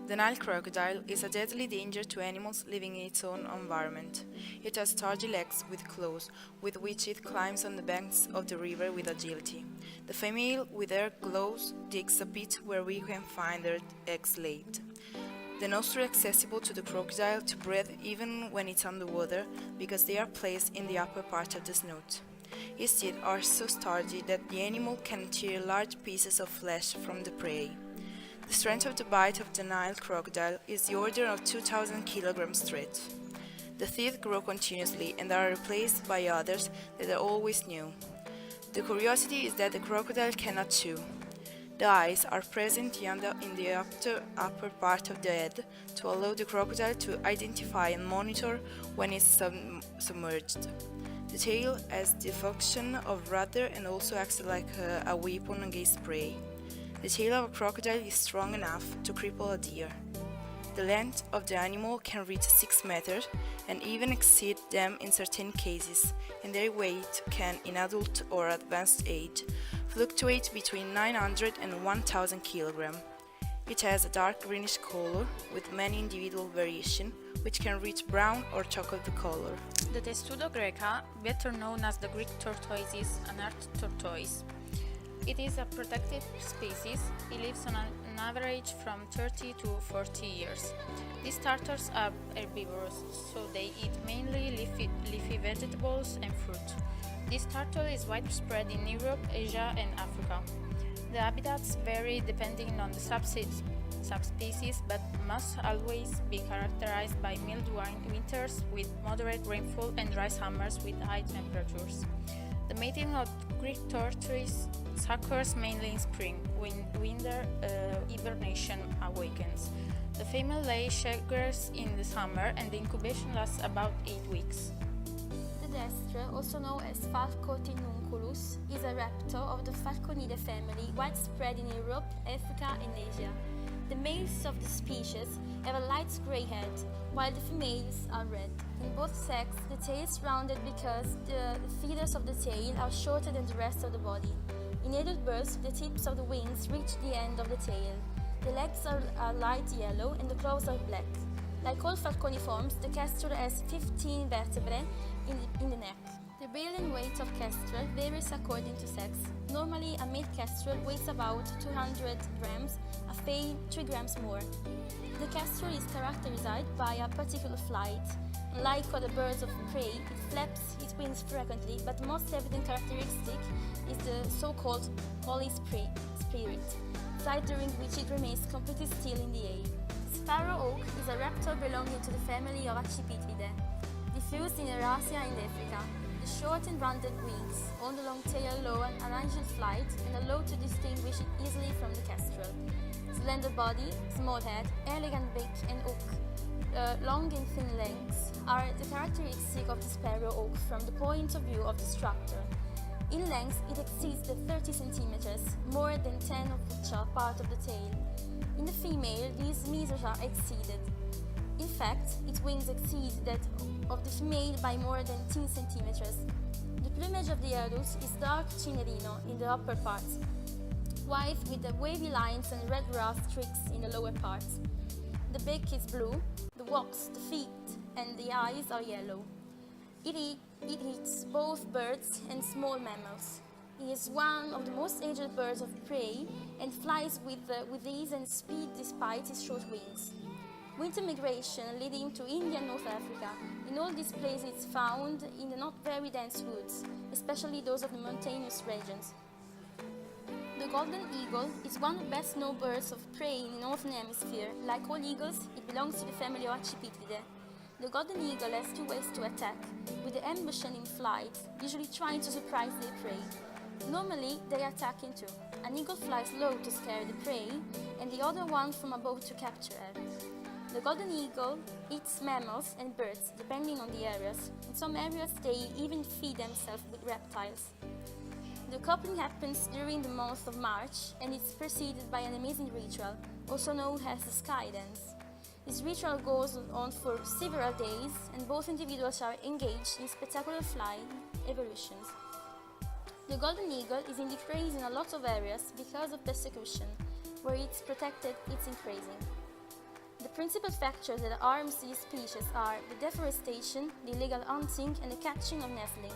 The Nile crocodile is a deadly danger to animals living in its own environment. It has sturdy legs with claws, with which it climbs on the banks of the river with agility. The female, with her claws, digs a pit where we can find her eggs laid. The nostro is accessible to the crocodile to breathe even when it's underwater, because they are placed in the upper part of the snout. Its teeth are so sturdy that the animal can tear large pieces of flesh from the prey. The strength of the bite of the Nile crocodile is the order of 2,000 kilograms straight. The teeth grow continuously and are replaced by others that are always new. The curiosity is that the crocodile cannot chew. The eyes are present in the upper part of the head to allow the crocodile to identify and monitor when it's submerged. The tail has the function of rudder and also acts like a weapon against prey. The tail of a crocodile is strong enough to cripple a deer. The length of the animal can reach 6 meters and even exceed them in certain cases, and their weight can, in adult or advanced age, fluctuate between 900 and 1000 kilograms. It has a dark greenish color with many individual variations, which can reach brown or chocolate color. The Testudo greca, better known as the Greek tortoise, is an earth tortoise. It is a protected species. It lives on an average from 30 to 40 years. These turtles are herbivorous, so they eat mainly leafy vegetables and fruit. This turtle is widespread in Europe, Asia, and Africa. The habitats vary depending on the subspecies, but must always be characterized by mild winters with moderate rainfall and dry summers with high temperatures. The mating of Greek tortoise occurs mainly in spring, when winter hibernation awakens. The female lays eggs in the summer, and the incubation lasts about 8 weeks. The destre, also known as Falco tinunculus, is a raptor of the Falconidae family, widespread in Europe, Africa, and Asia. The males of the species have a light grey head, while the females are red. In both sexes, the tail is rounded because the feathers of the tail are shorter than the rest of the body. In adult birds, the tips of the wings reach the end of the tail. The legs are light yellow and the claws are black. Like all falconiforms, the kestrel has 15 vertebrae in the neck. The build and weight of kestrel varies according to sex. Normally, a male kestrel weighs about 200 grams, a female 3 grams more. The kestrel is characterized by a particular flight. Unlike other birds of prey, it flaps its wings frequently, but the most evident characteristic is the so-called holy spirit, flight during which it remains completely still in the air. Sparrow hawk is a raptor belonging to the family of Accipitриdae, diffused in Eurasia and Africa. The short and rounded wings on the long tail allow an unusual flight and allow to distinguish it easily from the kestrel. Slender body, small head, elegant beak and hook, long and thin legs are the characteristic of the sparrow hawk from the point of view of the structure. In length, it exceeds the 30 centimeters, more than 10 of which are part of the tail. In the female, these meters are exceeded. In fact, its wings exceed that of the female by more than 10 centimeters. The plumage of the adults is dark cinerino in the upper parts, white with the wavy lines and red rust streaks in the lower parts. The beak is blue, the walks, the feet, and the eyes are yellow. It eats both birds and small mammals. It is one of the most agile birds of prey and flies with ease and speed despite its short wings. Winter migration leading to India and North Africa. In all these places it's found in the not very dense woods, especially those of the mountainous regions. The golden eagle is one of the best known birds of prey in the northern hemisphere. Like all eagles, it belongs to the family of Accipitриdae. The golden eagle has 2 ways to attack, with the ambush and in flight, usually trying to surprise their prey. Normally, they attack in 2. An eagle flies low to scare the prey, and the other one from above to capture her. The golden eagle eats mammals and birds, depending on the areas. In some areas, they even feed themselves with reptiles. The coupling happens during the month of March, and it's preceded by an amazing ritual, also known as the sky dance. This ritual goes on for several days, and both individuals are engaged in spectacular flying evolutions. The golden eagle is in decrease in a lot of areas because of persecution. Where it's protected, it's increasing. The principal factors that harm these species are the deforestation, the illegal hunting, and the catching of nestlings.